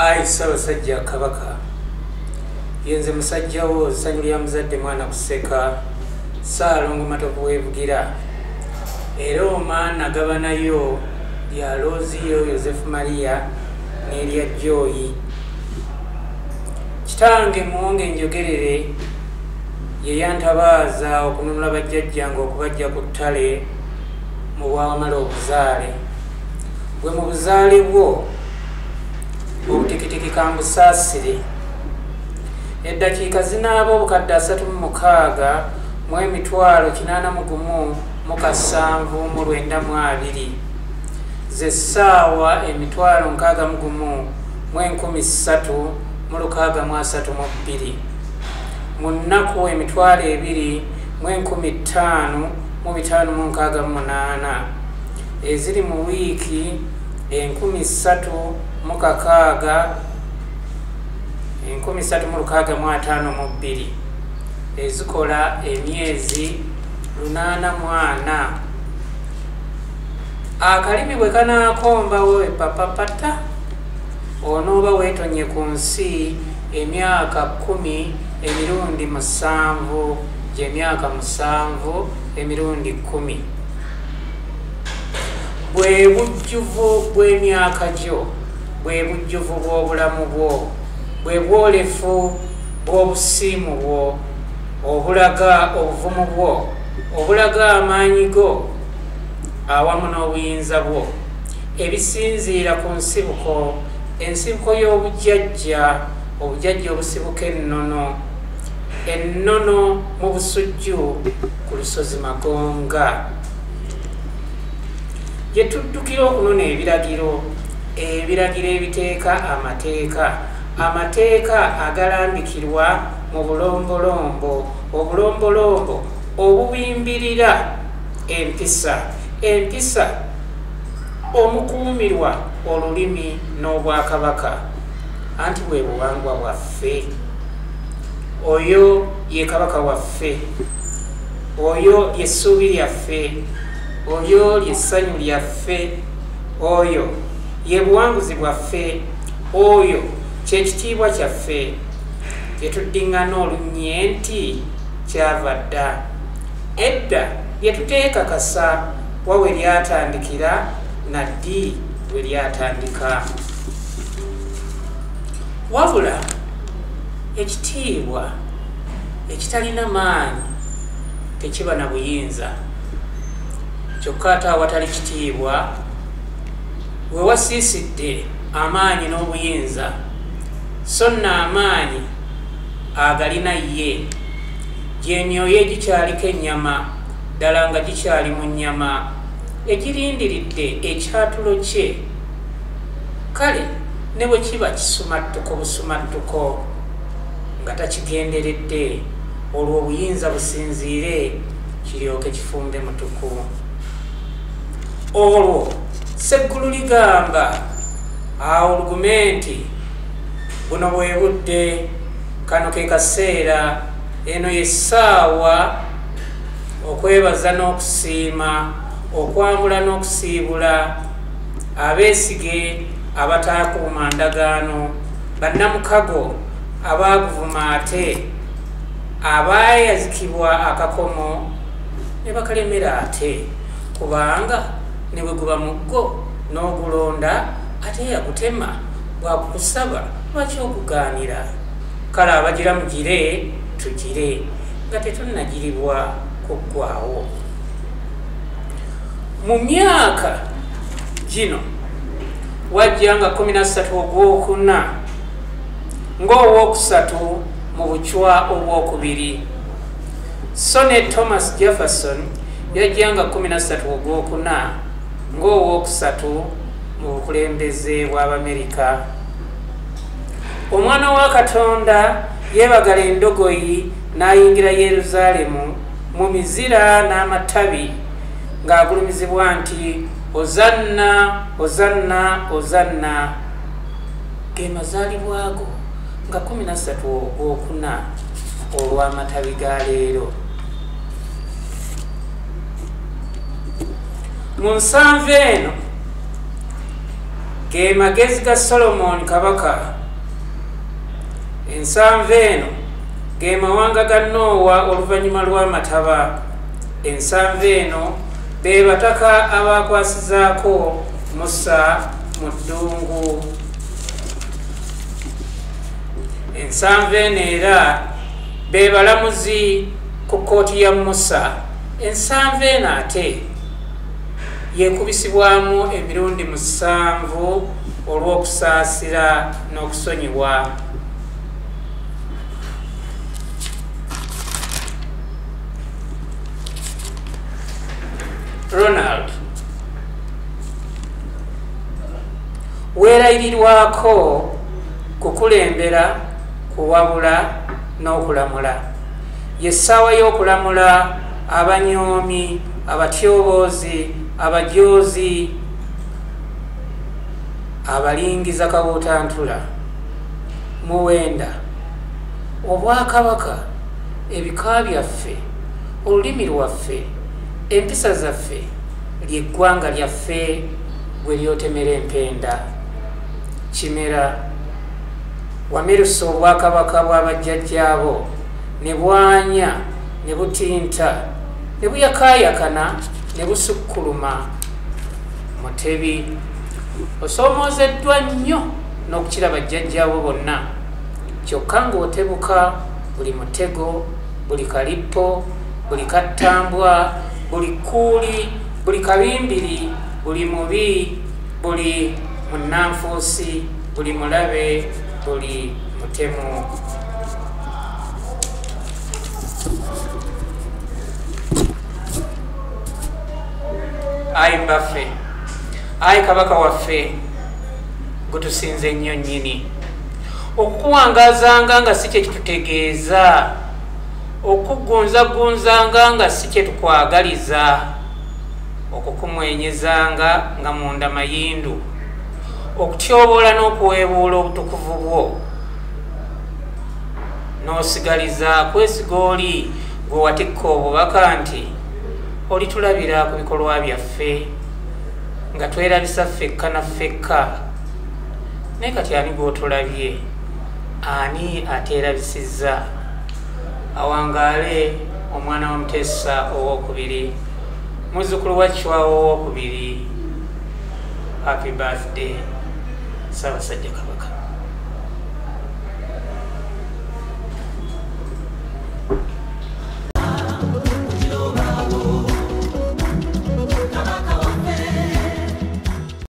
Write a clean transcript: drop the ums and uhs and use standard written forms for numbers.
Ai Ssaabasajja Kabaka yenze musajja wo ssanyu lya muzadde mwana kuseka Ssaalongo Matovu weevugira era omaana gabanayo lya Loziyo Yosefu Maria n'erya Joy. Kitange muwonge njogerere ye yantabaaza okununula bajjajjange okubajja ku ttale mu bwawamala obuzaale. Bwe mu buzaale bwo obutikitiki kambusaasire eddakiika zinaaba obukadde 36 mu emitwalo 817 ze ssaawa emitwalo 61 mu 1332 mu nnaku emitwalo 2 mu 1568 eziri mu wiiki 362 ezikola emyezi 84. Akalimi bwe kanaakombawo epapapata onooba weetonye ku nsi emyaka 10 emirundi 7 gy'emyaka 7 emirundi 10. Bwe bujjuvu bw'emyaka gyo, bwe bujjuvu bw'obulamu bwo, bwe bwolefu bw'obusiimu bwo, obulaga obuvumu bwo, obulaga amaanyi go awamu n'obuyinza bwo, ebisinziira ku nsibuko, ensibuko y'obujjajja, obujjajja obusibuka ennono mu busujju ku lusozi Magonga. Gye tuddukira okunona ebiragiro ebiteeka amateeka agalambikirwa mu bulombolombo, obulombolombo obubimbirira empisa omukuumirwa olulimi n'obwakabaka anti bwe buwangwa bwaffe. Oyo ye kabaka waffe, oyo ly'essuubi lyaffe, oyo ly'essanyu lyaffe, oyo ye buwanguzi bwaffe, oyo kyekitiibwa kyaffe kye tuddiŋŋana olunnye nti kyava dda. Edda lye tuteekakasa wa we lyatandikira naddi we lyatandika. Wabula ekitiibwa ekitalina maanyi tekiba na buyinza. Kyokka ate awatali kitiibwa we wasiisidde amaanyi n'obuyinza, so nno amaanyi agalina ye gy'emyoyo egikyaliko ennyama ddala nga gikyali mu nnyama egirindiridde ekyatulo kye. Kale ne bwe kiba kisumattuko busumattuko nga takigenderedde, olwo obuyinza businziire kiryoke kifumbe mutuku. Olwo Sseggulu ligamba awo olugumenti buno bwe budde, kano ke kaseera, eno yessaawa okwebaza n'okusiima, okwambula n'okusiibula abeesige abataakuuma ndagaano, bannamukago abaaguvuma ate, abaayazikibwa akakomo ne bakalemera ate, kubanga ne bwe guba muggo n'ogulonda ate yagutema bwakukusaba lwaki okugaanira. Kale abagira mugire tugire nga tetunnagiribwa kuggwaawo. Mu myaka gino wajja nga 13 Ogwokuna ng'Owookusatu mu bucwa obwokubiri, so ne Thomas Jefferson yajja nga 13 Ogwokuna ng'Owookusatu mu bukulembeze bw'Abamerika. Omwana wa Katonda yeebagala endogoyi n'ayingira Yeruzaalemu mu mizira n'amatabi ng'agulumizibwa nti Ozanna, Ozanna, Ozanna. Ge mazaalibwago nga 13 Ogwokuna olw'amatabi ga leero. Mu nsanvu eno ge magezi ga Solomon kabaka ensanvu eno ge mawanga ga Noowa oluvannyuma lw'amataba. Ensanvu eno be bataka abakwasizaako Musa mu ddungu. Ensanvu eno era be balamuzi ku kkooti ya Musa. Ensanvu eno ate yeekubisibwamu emirundi 7 olw'okusaasira n'okusonyiwa. Ronald weerayirirwako kukulembera, kuwabula n'okulamula. Ye ssaawa y'okulamula abanyoomi, abatyoboozi, abajoozi, abalingiza kabuutantula. Muwenda obwakabaka, ebika byaffe, olulimi lwaffe, empisa zaffe, ly'eggwanga lyaffe gwe lyotemera empenda. Kimera wamerusa obwakabaka bw'abajjajjaabo ne bwanya ne butinta ne buyakaayakana ne busukkuluma. Mutebi osoomoozeddwa nnyo n'okukira bajjajjaabo bonna, kyokka ng'otebuka buli mutego, buli kalippo, buli kattambwa, buli kkuuli, buli kabimbiri, buli mubi, buli munnanfuusi, buli mulabe, buli mutemu. Ayi mbaffe, ayi kabaka waffe gutusinze nnyo nnyini, okukuwangazanga nga si kye kitutegeeza, okugunzagunzanga nga si kye tukwagaliza, okukumwenyezanga nga munda mayindu, okutyoboola n'okuweebuula obutukuvu bwo, n'osigaliza kwesiga oli gwe watikka obubaka nti olitulabira ku bikolwa byaffe nga twerabisa ffekka na ffekka. Naye kati ani gw'otulabye? Ani ateerabisizza? Awangaale omwana wa Mutesa owookubiri, muzzukulu wa Chwawa owookubiri. Happy birthday Ssaabasajja Kabaka.